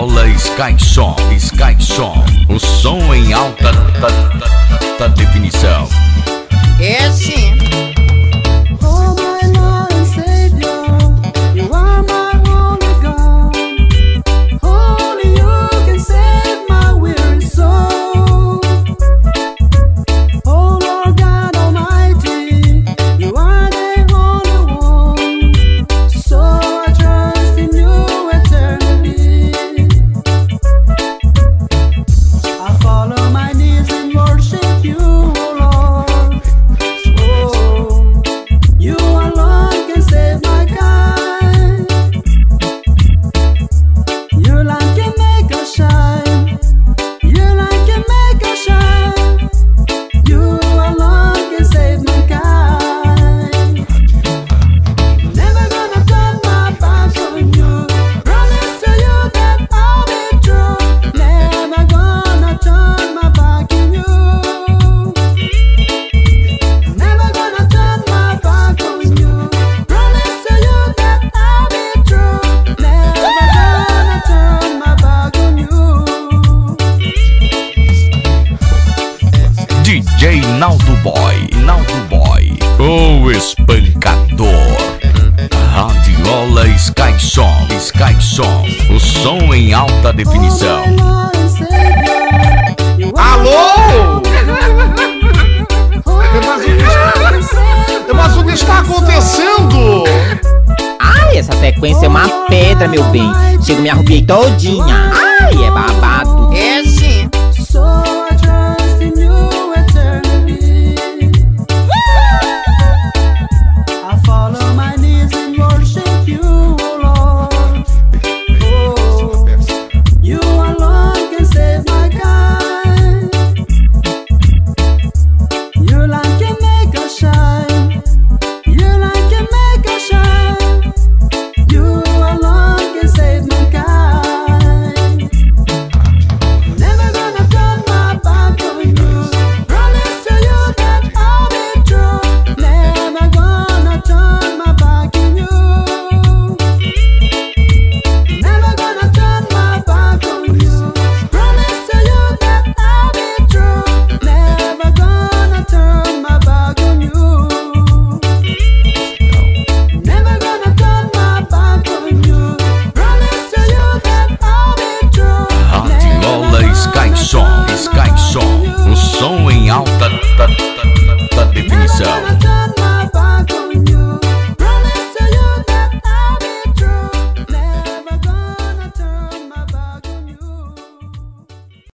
Radiola Sky Som, o som em alta definição. É sim. Oh my Lord and Savior, you are my only God. Only you can save my weary soul. Oh Lord God Almighty, you are the only one. So I trust in you eternally. I fall on my knees and worship you, oh Lord. Oh, you alone can save my kind. You like can make us shine. You like can make us shine. You alone can save mankind. Never gonna turn my back on you. Promise to you that I'll be true. Never gonna turn my back on you. Never gonna turn my back on you. Promise to you that I'll be true. Never gonna turn my back on you. DJ Naldo Boy, o espancador. Radiola Sky Som, o som em alta definição. Alô? Mas o que está acontecendo? Ai, essa sequência é uma pedra, meu bem. Chego, me arrupiei todinha. Ai, é babado.